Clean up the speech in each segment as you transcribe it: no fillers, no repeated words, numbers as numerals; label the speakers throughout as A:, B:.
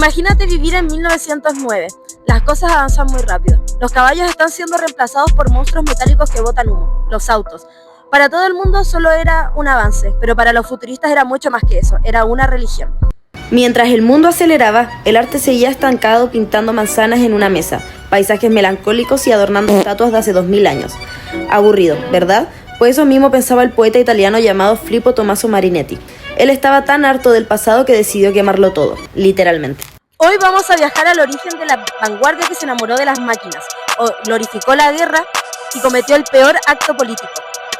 A: Imagínate vivir en 1909. Las cosas avanzan muy rápido. Los caballos están siendo reemplazados por monstruos metálicos que botan humo, los autos. Para todo el mundo solo era un avance, pero para los futuristas era mucho más que eso, era una religión. Mientras el mundo aceleraba, el arte seguía estancado pintando manzanas en una mesa, paisajes melancólicos y adornando estatuas de hace 2000 años. Aburrido, ¿verdad? Pues eso mismo pensaba el poeta italiano llamado Filippo Tommaso Marinetti. Él estaba tan harto del pasado que decidió quemarlo todo, literalmente. Hoy vamos a viajar al origen de la vanguardia que se enamoró de las máquinas, glorificó la guerra y cometió el peor acto político.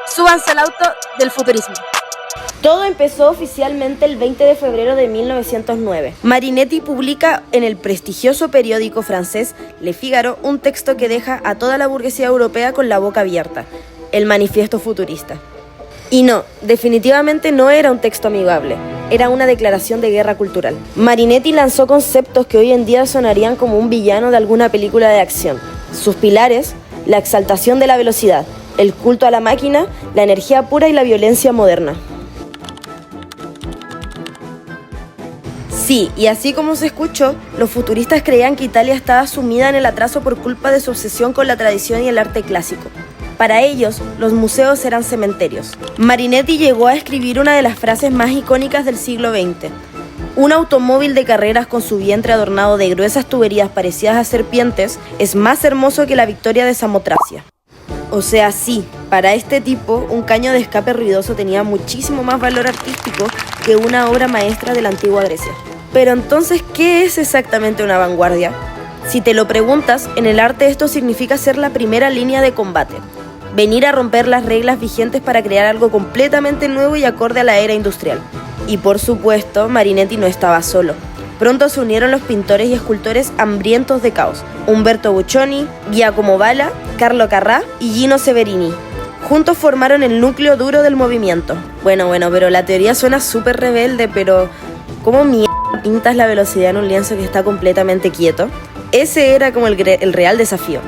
A: Súbanse al auto del futurismo. Todo empezó oficialmente el 20 de febrero de 1909. Marinetti publica en el prestigioso periódico francés Le Figaro un texto que deja a toda la burguesía europea con la boca abierta, el Manifiesto Futurista. Y no, definitivamente no era un texto amigable, era una declaración de guerra cultural. Marinetti lanzó conceptos que hoy en día sonarían como un villano de alguna película de acción. Sus pilares, la exaltación de la velocidad, el culto a la máquina, la energía pura y la violencia moderna. Sí, y así como se escuchó, los futuristas creían que Italia estaba sumida en el atraso por culpa de su obsesión con la tradición y el arte clásico. Para ellos, los museos eran cementerios. Marinetti llegó a escribir una de las frases más icónicas del siglo XX. Un automóvil de carreras con su vientre adornado de gruesas tuberías parecidas a serpientes es más hermoso que la victoria de Samotracia. O sea, sí, para este tipo, un caño de escape ruidoso tenía muchísimo más valor artístico que una obra maestra de la antigua Grecia. Pero entonces, ¿qué es exactamente una vanguardia? Si te lo preguntas, en el arte esto significa ser la primera línea de combate. Venir a romper las reglas vigentes para crear algo completamente nuevo y acorde a la era industrial. Y por supuesto, Marinetti no estaba solo. Pronto se unieron los pintores y escultores hambrientos de caos. Umberto Boccioni, Giacomo Balla, Carlo Carrà y Gino Severini. Juntos formaron el núcleo duro del movimiento. Bueno, pero la teoría suena súper rebelde, pero ¿cómo mierda pintas la velocidad en un lienzo que está completamente quieto? Ese era como el real desafío.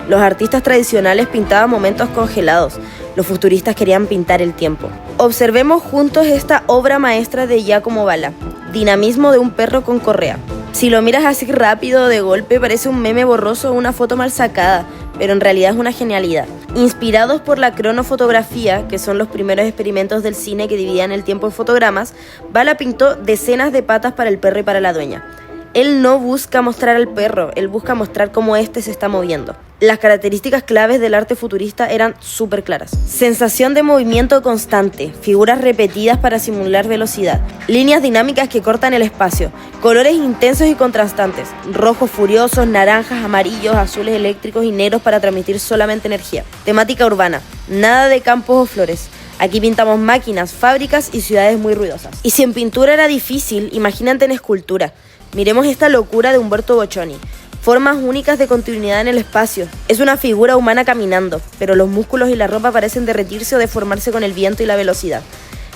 A: Los artistas tradicionales pintaban momentos congelados. Los futuristas querían pintar el tiempo. Observemos juntos esta obra maestra de Giacomo Balla, Dinamismo de un perro con correa. Si lo miras así rápido, de golpe, parece un meme borroso o una foto mal sacada, pero en realidad es una genialidad. Inspirados por la cronofotografía, que son los primeros experimentos del cine que dividían el tiempo en fotogramas, Balla pintó decenas de patas para el perro y para la dueña. Él no busca mostrar al perro, él busca mostrar cómo éste se está moviendo. Las características claves del arte futurista eran súper claras. Sensación de movimiento constante, figuras repetidas para simular velocidad, líneas dinámicas que cortan el espacio, colores intensos y contrastantes, rojos furiosos, naranjas, amarillos, azules eléctricos y negros para transmitir solamente energía. Temática urbana, nada de campos o flores. Aquí pintamos máquinas, fábricas y ciudades muy ruidosas. Y si en pintura era difícil, imagínate en escultura. Miremos esta locura de Umberto Boccioni. Formas únicas de continuidad en el espacio. Es una figura humana caminando, pero los músculos y la ropa parecen derretirse o deformarse con el viento y la velocidad.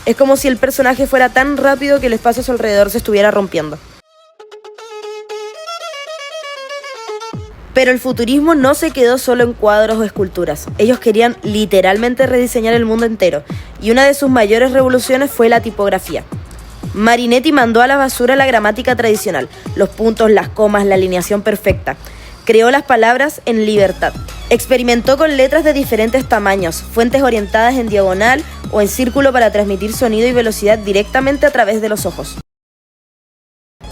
A: Es como si el personaje fuera tan rápido que el espacio a su alrededor se estuviera rompiendo. Pero el futurismo no se quedó solo en cuadros o esculturas. Ellos querían literalmente rediseñar el mundo entero, y una de sus mayores revoluciones fue la tipografía. Marinetti mandó a la basura la gramática tradicional, los puntos, las comas, la alineación perfecta. Creó las palabras en libertad. Experimentó con letras de diferentes tamaños, fuentes orientadas en diagonal o en círculo para transmitir sonido y velocidad directamente a través de los ojos.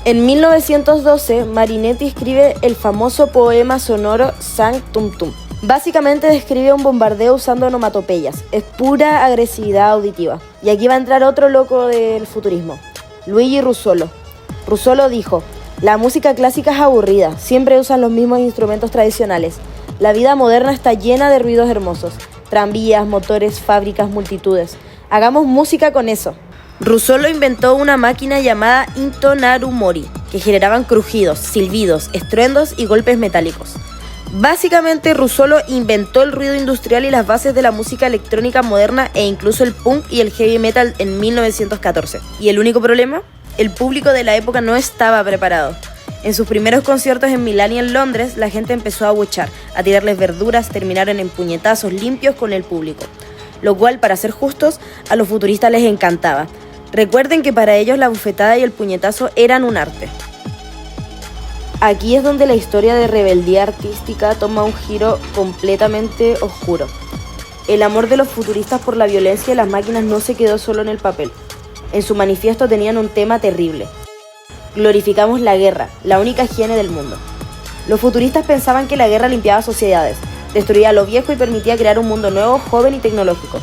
A: En 1912, Marinetti escribe el famoso poema sonoro Sanctum Tum. Básicamente describe un bombardeo usando onomatopeyas. Es pura agresividad auditiva. Y aquí va a entrar otro loco del futurismo, Luigi Russolo. Russolo dijo: la música clásica es aburrida, siempre usan los mismos instrumentos tradicionales. La vida moderna está llena de ruidos hermosos, tranvías, motores, fábricas, multitudes. Hagamos música con eso. Russolo inventó una máquina llamada intonarumori, que generaban crujidos, silbidos, estruendos y golpes metálicos. Básicamente, Russolo inventó el ruido industrial y las bases de la música electrónica moderna e incluso el punk y el heavy metal en 1914. ¿Y el único problema? El público de la época no estaba preparado. En sus primeros conciertos en Milán y en Londres, la gente empezó a abuchar, a tirarles verduras, terminaron en puñetazos limpios con el público. Lo cual, para ser justos, a los futuristas les encantaba. Recuerden que para ellos la bufetada y el puñetazo eran un arte. Aquí es donde la historia de rebeldía artística toma un giro completamente oscuro. El amor de los futuristas por la violencia y las máquinas no se quedó solo en el papel. En su manifiesto tenían un tema terrible. Glorificamos la guerra, la única higiene del mundo. Los futuristas pensaban que la guerra limpiaba sociedades, destruía lo viejo y permitía crear un mundo nuevo, joven y tecnológico.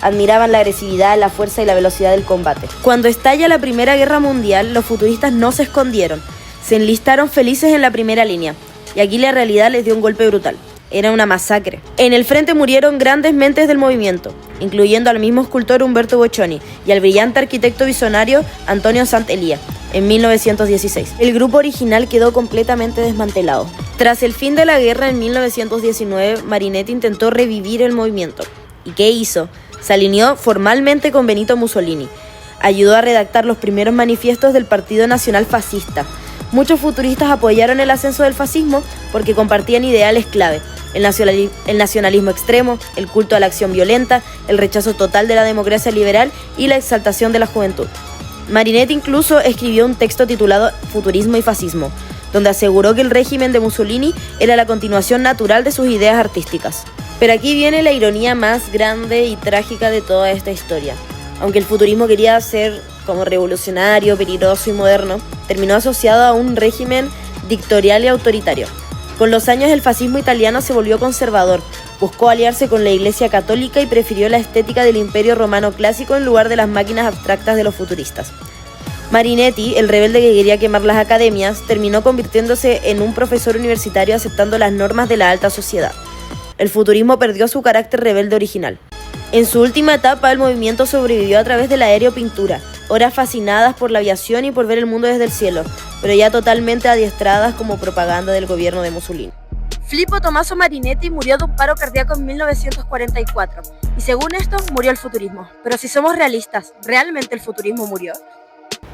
A: Admiraban la agresividad, la fuerza y la velocidad del combate. Cuando estalla la Primera Guerra Mundial, los futuristas no se escondieron. Se enlistaron felices en la primera línea. Y aquí la realidad les dio un golpe brutal. Era una masacre. En el frente murieron grandes mentes del movimiento, incluyendo al mismo escultor Umberto Boccioni y al brillante arquitecto visionario Antonio Sant'Elia, en 1916. El grupo original quedó completamente desmantelado. Tras el fin de la guerra en 1919, Marinetti intentó revivir el movimiento. ¿Y qué hizo? Se alineó formalmente con Benito Mussolini. Ayudó a redactar los primeros manifiestos del Partido Nacional Fascista. Muchos futuristas apoyaron el ascenso del fascismo porque compartían ideales clave: el nacionalismo extremo, el culto a la acción violenta, el rechazo total de la democracia liberal y la exaltación de la juventud. Marinetti incluso escribió un texto titulado Futurismo y Fascismo, donde aseguró que el régimen de Mussolini era la continuación natural de sus ideas artísticas. Pero aquí viene la ironía más grande y trágica de toda esta historia. Aunque el futurismo quería ser como revolucionario, peligroso y moderno, terminó asociado a un régimen dictatorial y autoritario. Con los años el fascismo italiano se volvió conservador, buscó aliarse con la Iglesia católica y prefirió la estética del Imperio Romano clásico en lugar de las máquinas abstractas de los futuristas. Marinetti, el rebelde que quería quemar las academias, terminó convirtiéndose en un profesor universitario aceptando las normas de la alta sociedad. El futurismo perdió su carácter rebelde original. En su última etapa, el movimiento sobrevivió a través de la aeropintura, horas fascinadas por la aviación y por ver el mundo desde el cielo, pero ya totalmente adiestradas como propaganda del gobierno de Mussolini. Filippo Tommaso Marinetti murió de un paro cardíaco en 1944, y según esto, murió el futurismo. Pero si somos realistas, ¿realmente el futurismo murió?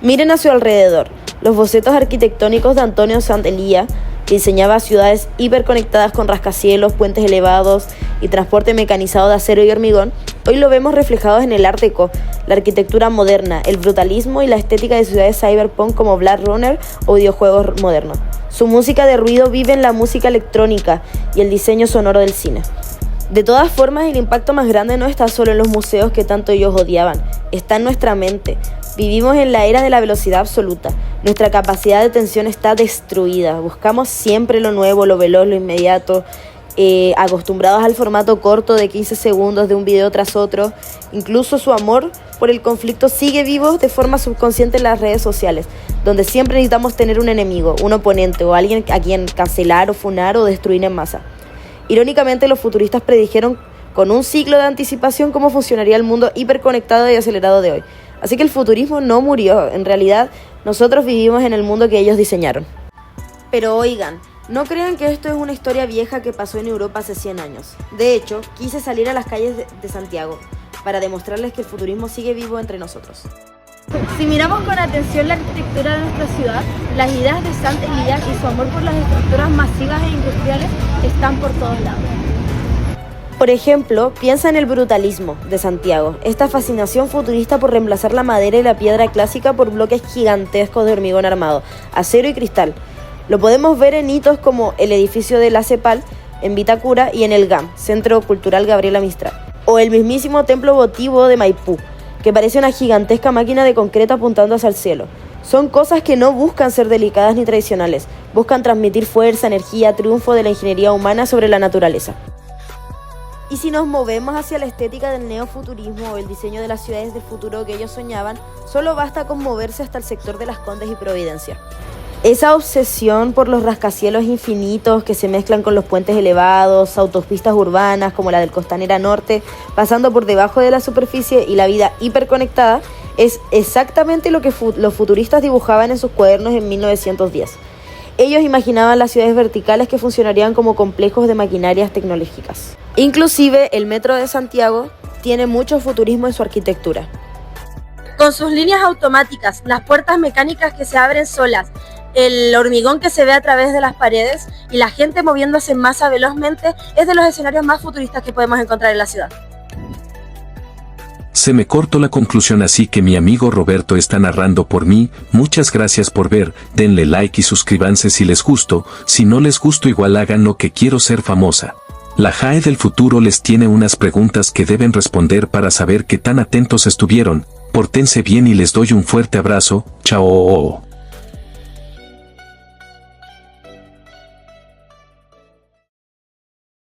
A: Miren a su alrededor. Los bocetos arquitectónicos de Antonio Sant'Elia, que diseñaba ciudades hiperconectadas con rascacielos, puentes elevados y transporte mecanizado de acero y hormigón, hoy lo vemos reflejados en el Art Deco, la arquitectura moderna, el brutalismo y la estética de ciudades cyberpunk como Blade Runner o videojuegos modernos. Su música de ruido vive en la música electrónica y el diseño sonoro del cine. De todas formas, el impacto más grande no está solo en los museos que tanto ellos odiaban, está en nuestra mente. Vivimos en la era de la velocidad absoluta. Nuestra capacidad de atención está destruida. Buscamos siempre lo nuevo, lo veloz, lo inmediato, acostumbrados al formato corto de 15 segundos de un video tras otro. Incluso su amor por el conflicto sigue vivo de forma subconsciente en las redes sociales, donde siempre necesitamos tener un enemigo, un oponente o alguien a quien cancelar o funar o destruir en masa. Irónicamente, los futuristas predijeron con un ciclo de anticipación cómo funcionaría el mundo hiperconectado y acelerado de hoy. Así que el futurismo no murió, en realidad nosotros vivimos en el mundo que ellos diseñaron. Pero oigan, no crean que esto es una historia vieja que pasó en Europa hace 100 años. De hecho, quise salir a las calles de Santiago para demostrarles que el futurismo sigue vivo entre nosotros. Si miramos con atención la arquitectura de nuestra ciudad, las ideas de Sant'Elia y su amor por las estructuras masivas e industriales están por todos lados. Por ejemplo, piensa en el brutalismo de Santiago, esta fascinación futurista por reemplazar la madera y la piedra clásica por bloques gigantescos de hormigón armado, acero y cristal. Lo podemos ver en hitos como el edificio de la CEPAL en Vitacura y en el GAM, Centro Cultural Gabriela Mistral, o el mismísimo templo votivo de Maipú, que parece una gigantesca máquina de concreto apuntando hacia el cielo. Son cosas que no buscan ser delicadas ni tradicionales, buscan transmitir fuerza, energía, triunfo de la ingeniería humana sobre la naturaleza. Y si nos movemos hacia la estética del neofuturismo o el diseño de las ciudades del futuro que ellos soñaban, solo basta con moverse hasta el sector de Las Condes y Providencia. Esa obsesión por los rascacielos infinitos que se mezclan con los puentes elevados, autopistas urbanas como la del Costanera Norte, pasando por debajo de la superficie y la vida hiperconectada, es exactamente lo que los futuristas dibujaban en sus cuadernos en 1910. Ellos imaginaban las ciudades verticales que funcionarían como complejos de maquinarias tecnológicas. Inclusive, el metro de Santiago tiene mucho futurismo en su arquitectura. Con sus líneas automáticas, las puertas mecánicas que se abren solas, el hormigón que se ve a través de las paredes y la gente moviéndose en masa velozmente, es de los escenarios más futuristas que podemos encontrar en la ciudad.
B: Se me cortó la conclusión, así que mi amigo Roberto está narrando por mí. Muchas gracias por ver, denle like y suscríbanse si les gustó, si no les gustó igual hagan lo que quiero ser famosa. La Jae del futuro les tiene unas preguntas que deben responder para saber qué tan atentos estuvieron. Pórtense bien y les doy un fuerte abrazo. Chao.